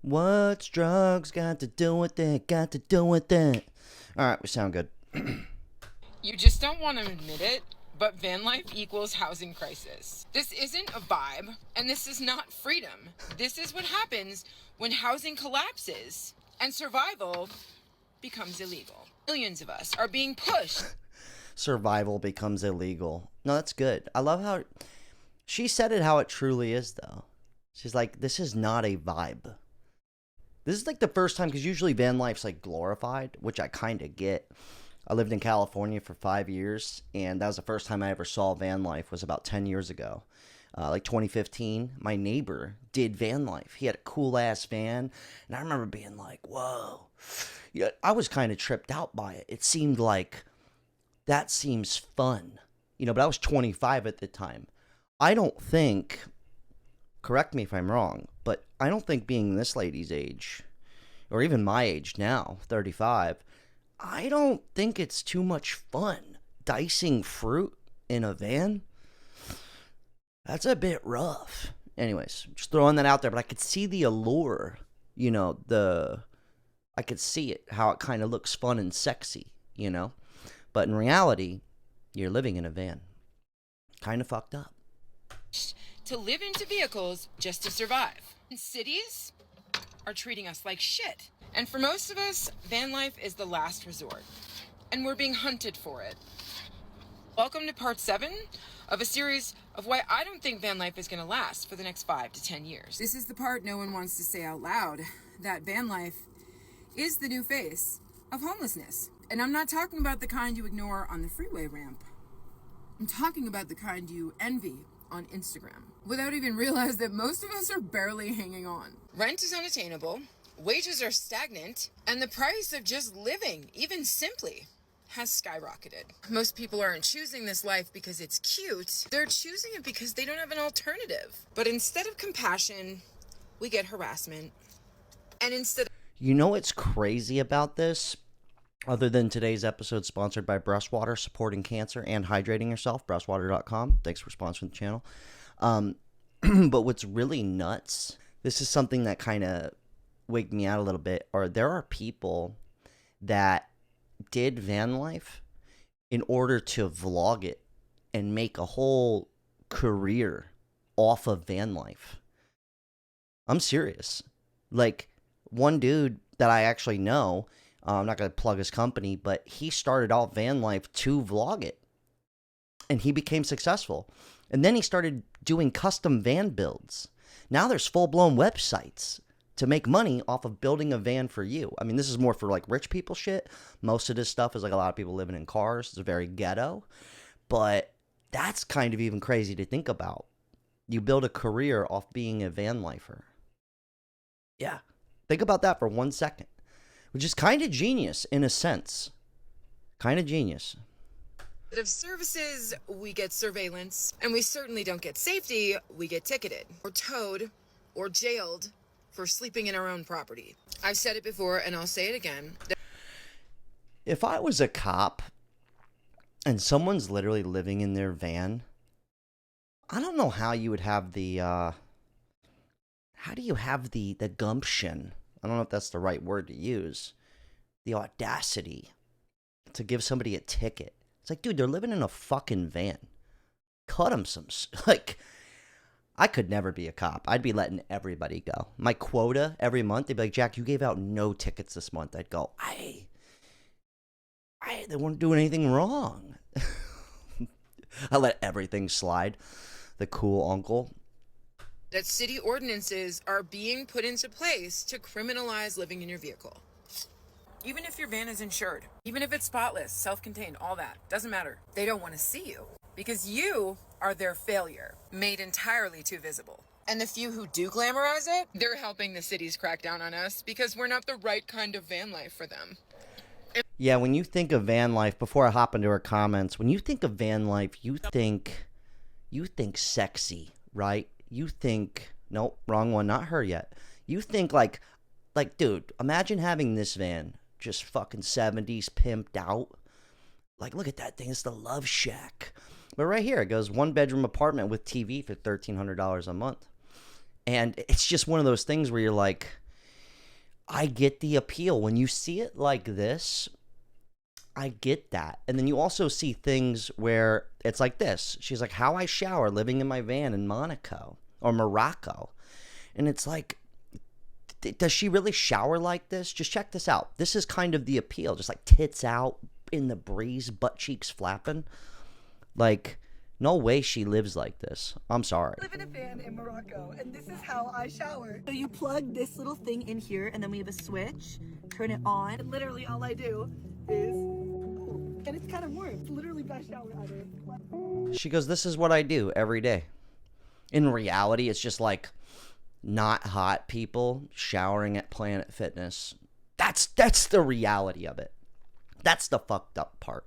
What's drugs got to do with it? Got to do with it. All right, we sound good. You just don't want to admit it, but van life equals housing crisis. This isn't a vibe, and this is not freedom. This is what happens when housing collapses and survival becomes illegal. Millions of us are being pushed. Survival becomes illegal. No, that's good. I love how she said it how it truly is, though. She's like, this is not a vibe. This is like the first time, because usually van life's like glorified, which I kind of get. I lived in California for 5 years, and that was the first time I ever saw van life was about 10 years ago. Like 2015, my neighbor did van life. He had a cool-ass van, and I remember being like, whoa. Yeah, I was kind of tripped out by it. It seemed like, that seems fun. But I was 25 at the time. I don't think, correct me if I'm wrong, but I don't think being this lady's age, or even my age now, 35, I don't think it's too much fun dicing fruit in a van. That's a bit rough. Anyways, just throwing that out there, but I could see the allure, I could see it, how it kind of looks fun and sexy, But in reality, you're living in a van. Kind of fucked up. To live into vehicles just to survive. And cities are treating us like shit. And for most of us, van life is the last resort. And we're being hunted for it. Welcome to part 7 of a series of why I don't think van life is going to last for the next 5 to 10 years. This is the part no one wants to say out loud, that van life is the new face of homelessness. And I'm not talking about the kind you ignore on the freeway ramp. I'm talking about the kind you envy on Instagram, without even realize that most of us are barely hanging on. Rent is unattainable, wages are stagnant, and the price of just living, even simply, has skyrocketed. Most people aren't choosing this life because it's cute. They're choosing it because they don't have an alternative. But instead of compassion, we get harassment. And instead... What's crazy about this? Other than today's episode sponsored by Breastwater, supporting cancer and hydrating yourself, breastwater.com. Thanks for sponsoring the channel. But what's really nuts, this is something that kind of wigged me out a little bit, or there are people that did van life in order to vlog it and make a whole career off of van life. I'm serious. Like, one dude that I actually know, I'm not going to plug his company, but he started out van life to vlog it. And he became successful. And then he started doing custom van builds. Now there's full-blown websites to make money off of building a van for you. I mean, this is more for like rich people shit. Most of this stuff is like a lot of people living in cars. It's very ghetto. But that's kind of even crazy to think about. You build a career off being a van lifer. Yeah. Think about that for 1 second. Which is kind of genius in a sense. Kind of genius. Of services, we get surveillance, and we certainly don't get safety. We get ticketed, or towed, or jailed for sleeping in our own property. I've said it before, and I'll say it again. If I was a cop, and someone's literally living in their van, I don't know how you would have the, how do you have the gumption? I don't know if that's the right word to use. The audacity to give somebody a ticket. It's like, dude, they're living in a fucking van. Cut them some... Like, I could never be a cop. I'd be letting everybody go. My quota every month, they'd be like, Jack, you gave out no tickets this month. I'd go, they weren't doing anything wrong. I let everything slide. The cool uncle. That city ordinances are being put into place to criminalize living in your vehicle. Even if your van is insured, even if it's spotless, self-contained, all that, doesn't matter. They don't want to see you because you are their failure, made entirely too visible. And the few who do glamorize it, they're helping the cities crack down on us because we're not the right kind of van life for them. Yeah, when you think of van life, before I hop into our comments, when you think of van life, you think sexy, right? You think, nope, wrong one, not her yet. You think like, dude, imagine having this van, just fucking 70s pimped out. Like, look at that thing, it's the Love Shack. But right here, it goes 1-bedroom apartment with TV for $1,300 a month. And it's just one of those things where you're like, I get the appeal. When you see it like this, I get that. And then you also see things where it's like this. She's like, how I shower living in my van in Monaco or Morocco. And it's like, does she really shower like this? Just check this out. This is kind of the appeal. Just like tits out in the breeze, butt cheeks flapping. Like, no way she lives like this. I'm sorry. I live in a van in Morocco, and this is how I shower. So you plug this little thing in here, and then we have a switch. Turn it on. And literally all I do is, and it's kind of warm. It's literally best shower ever. She goes, this is what I do every day. In reality, it's just like not hot people showering at Planet Fitness. That's the reality of it. That's the fucked up part.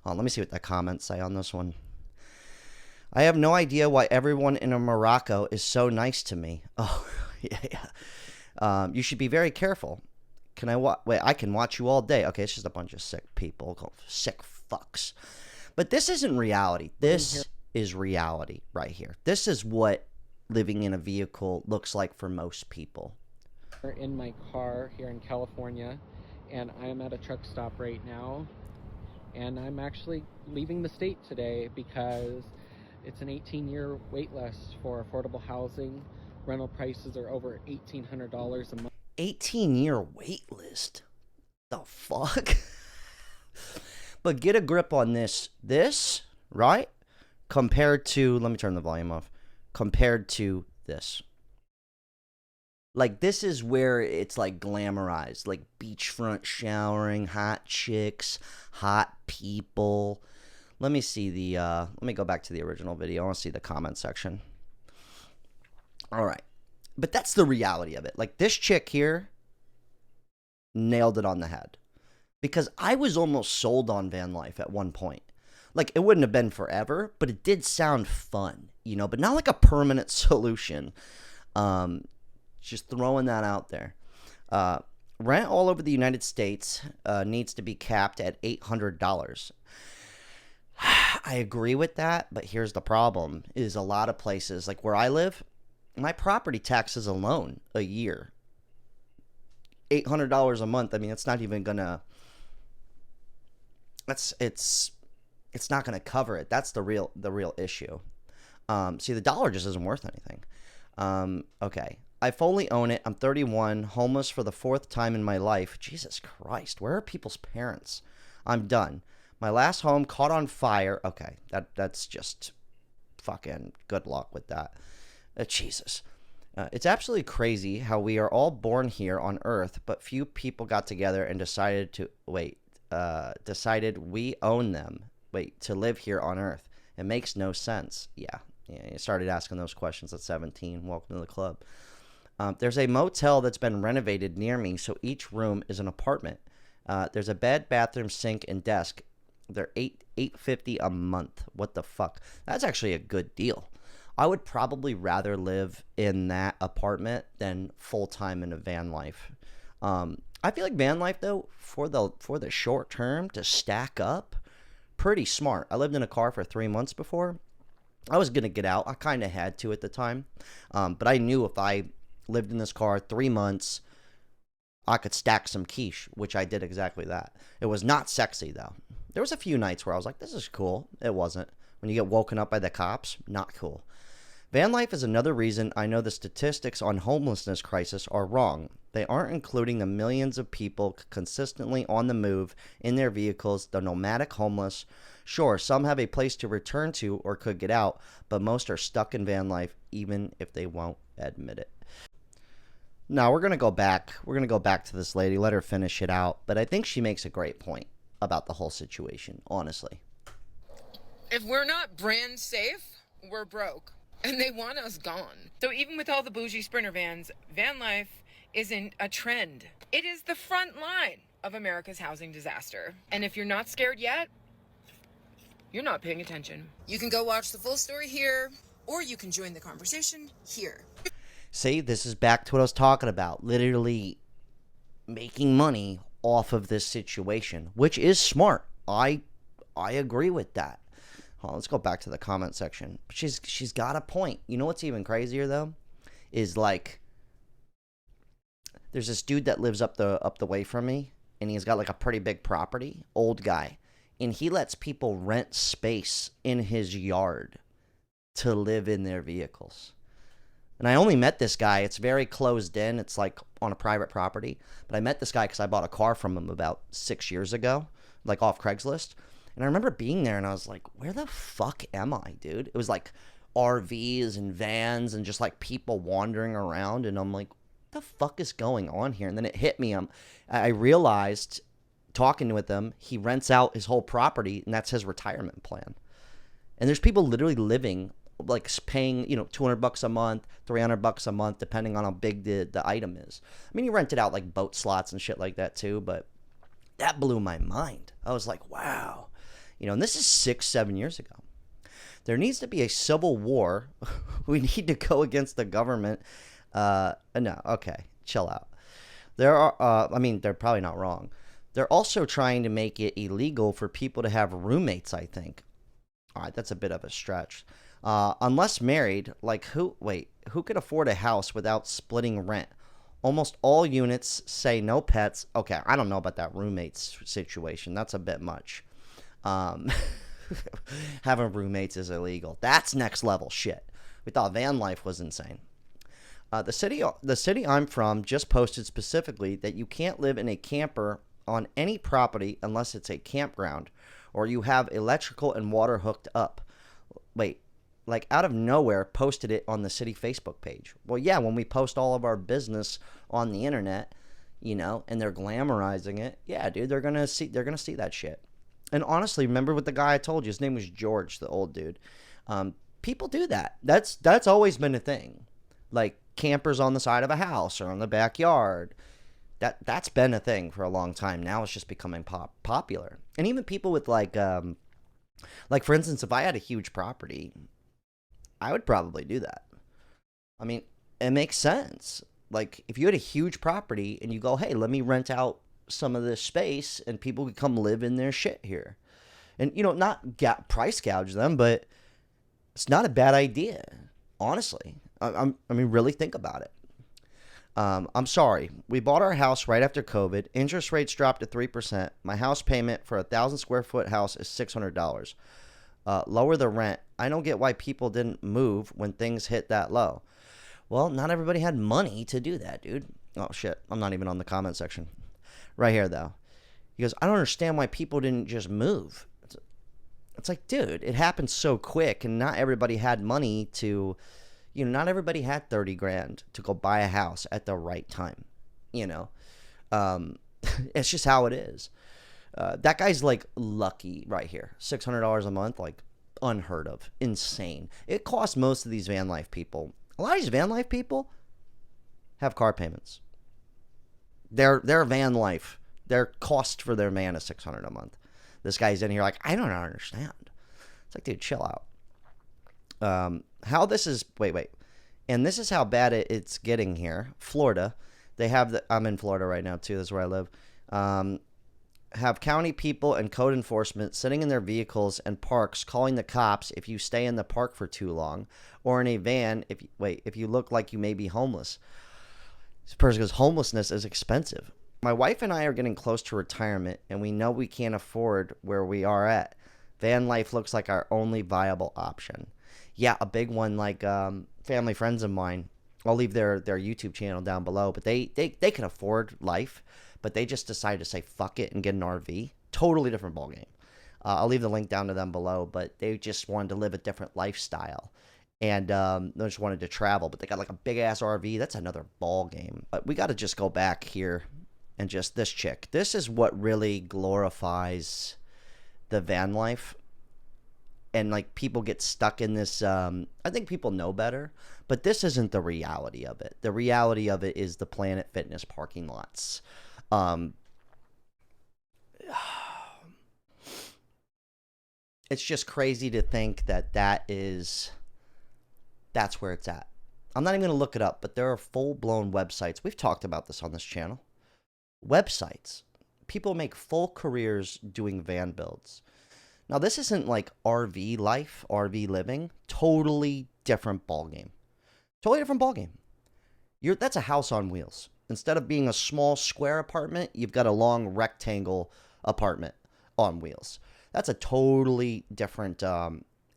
Let me see what the comments say on this one. I have no idea why everyone in Morocco is so nice to me. Oh, yeah. You should be very careful. Can I wait, I can watch you all day. Okay, it's just a bunch of sick people. Sick fucks. But this isn't reality. This is reality right here. This is what living in a vehicle looks like for most people. We're in my car here in California, and I'm at a truck stop right now. And I'm actually leaving the state today because it's an 18-year wait list for affordable housing. Rental prices are over $1,800 a month. 18-year wait list? The fuck? But get a grip on this. This, right? Compared to, let me turn the volume off. Compared to this. Like, this is where it's like glamorized. Like beachfront showering, hot chicks, hot people. Let me see the, let me go back to the original video. I want to see the comment section. All right. But that's the reality of it. Like, this chick here nailed it on the head. Because I was almost sold on van life at one point. Like, it wouldn't have been forever, but it did sound fun, you know, but not like a permanent solution. Just throwing that out there. Rent all over the United States needs to be capped at $800. I agree with that, but here's the problem, is a lot of places, like where I live, my property taxes alone a year, $800 a month. I mean, it's not even gonna, it's not gonna cover it. That's the real issue. See, the dollar just isn't worth anything. Okay. I fully own it. I'm 31, homeless for the 4th time in my life. Jesus Christ, where are people's parents? I'm done. My last home caught on fire. Okay, that's just fucking good luck with that. Jesus. It's absolutely crazy how we are all born here on Earth, but few people got together and decided we own them. To live here on Earth. It makes no sense. Yeah, you started asking those questions at 17. Welcome to the club. There's a motel that's been renovated near me, so each room is an apartment. There's a bed, bathroom, sink, and desk. They're $850 a month. What the fuck? That's actually a good deal. I would probably rather live in that apartment than full time in a van life. I feel like van life though, for the short term to stack up, pretty smart. I lived in a car for 3 months before. I was gonna get out. I kind of had to at the time, but I knew if I lived in this car 3 months, I could stack some quiche, which I did exactly that. It was not sexy though. There was a few nights where I was like, this is cool. It wasn't. When you get woken up by the cops, not cool. Van life is another reason I know the statistics on homelessness crisis are wrong. They aren't including the millions of people consistently on the move in their vehicles, the nomadic homeless. Sure, some have a place to return to or could get out, but most are stuck in van life even if they won't admit it. Now, we're going to go back. We're going to go back to this lady, let her finish it out, but I think she makes a great point about the whole situation, honestly. If we're not brand safe, we're broke. And they want us gone. So even with all the bougie Sprinter vans, van life isn't a trend. It is the front line of America's housing disaster. And if you're not scared yet, you're not paying attention. You can go watch the full story here, or you can join the conversation here. See, this is back to what I was talking about. Literally making money off of this situation, which is smart. I agree with that. Let's go back to the comment section. She's got a point. You know what's even crazier though? Is like There's this dude that lives up the way from me, and he's got like a pretty big property, old guy, and he lets people rent space in his yard to live in their vehicles. And I only met this guy. It's very closed in. It's like on a private property. But I met this guy because I bought a car from him about 6 years ago, like off Craigslist. And I remember being there and I was like, where the fuck am I, dude? It was like RVs and vans and just like people wandering around. And I'm like, what the fuck is going on here? And then it hit me. I realized, talking with him, he rents out his whole property and that's his retirement plan. And there's people literally living, like paying, $200 a month, $300 a month, depending on how big the item is. I mean, he rented out like boat slots and shit like that too, but that blew my mind. I was like, wow. And this is 6-7 years ago. There needs to be a civil war. We need to go against the government. No, okay, chill out. There are, they're probably not wrong. They're also trying to make it illegal for people to have roommates, I think. All right, that's a bit of a stretch. Unless married, like who could afford a house without splitting rent? Almost all units say no pets. Okay, I don't know about that roommates situation. That's a bit much. Having roommates is illegal. That's next level shit. We thought van life was insane. The city I'm from just posted specifically that you can't live in a camper on any property unless it's a campground or you have electrical and water hooked up. Wait, like out of nowhere posted it on the city Facebook page. Well, yeah, when we post all of our business on the internet, and they're glamorizing it. Yeah, dude, they're going to see that shit. And honestly, remember what the guy I told you, his name was George, the old dude. People do that. That's always been a thing. Like campers on the side of a house or on the backyard. That's been a thing for a long time. Now it's just becoming popular. And even people with like for instance, if I had a huge property, I would probably do that. I mean, it makes sense. Like if you had a huge property and you go, hey, let me rent out some of this space and people could come live in their shit here. And, not price gouge them, but it's not a bad idea, honestly. Really think about it. I'm sorry. We bought our house right after COVID. Interest rates dropped to 3%. My house payment for a 1,000 square foot house is $600. Lower the rent. I don't get why people didn't move when things hit that low. Well, not everybody had money to do that, dude. Oh, shit. I'm not even on the comment section. Right here, though. He goes, I don't understand why people didn't just move. It's like, dude, it happened so quick, and not everybody had money to, not everybody had 30 grand to go buy a house at the right time. It's just how it is. That guy's like lucky right here. $600 a month, like unheard of, insane. It costs most of these van life people. A lot of these van life people have car payments. Their van life, their cost for their van is $600 a month. This guy's in here like, I don't understand. It's like, dude, chill out. How this is, wait. And this is how bad it's getting here. Florida, they have I'm in Florida right now too. This is where I live. Have county people and code enforcement sitting in their vehicles and parks calling the cops if you stay in the park for too long, or in a van if you look like you may be homeless. This person goes, homelessness is expensive. My wife and I are getting close to retirement, and we know we can't afford where we are at. Van life looks like our only viable option. Yeah, a big one, like family friends of mine. I'll leave their YouTube channel down below, but they can afford life, but they just decided to say fuck it and get an RV. Totally different ballgame. I'll leave the link down to them below, but they just wanted to live a different lifestyle. And they just wanted to travel, but they got like a big ass RV. That's another ball game. But we got to just go back here and just this chick. This is what really glorifies the van life. And like people get stuck in this. I think people know better, but this isn't the reality of it. The reality of it is the Planet Fitness parking lots. It's just crazy to think that's where it's at. I'm not even going to look it up, but there are full-blown websites. We've talked about this on this channel. Websites. People make full careers doing van builds. Now, this isn't like RV life, RV living. Totally different ballgame. Totally different ballgame. That's a house on wheels. Instead of being a small square apartment, you've got a long rectangle apartment on wheels. That's a totally different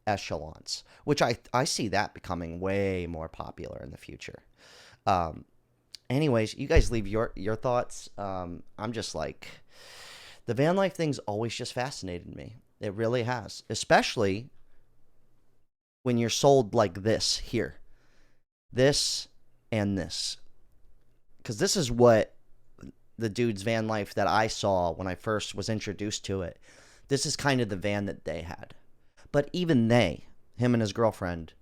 echelons, which I see that becoming way more popular in the future. Anyways, you guys leave your thoughts. I'm just like, the van life thing's always just fascinated me. It really has, especially when you're sold like this here, this and this, because this is what the dude's van life that I saw when I first was introduced to it. This is kind of the van that they had. But even him and his girlfriend,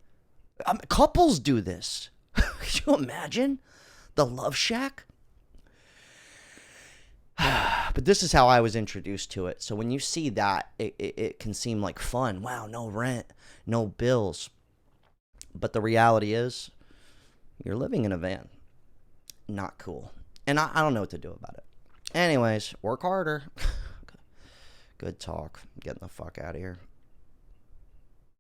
couples do this. Could you imagine the love shack? But this is how I was introduced to it. So when you see that, it can seem like fun. Wow, no rent, no bills. But the reality is, you're living in a van. Not cool. And I don't know what to do about it. Anyways, work harder. Good talk. I'm getting the fuck out of here.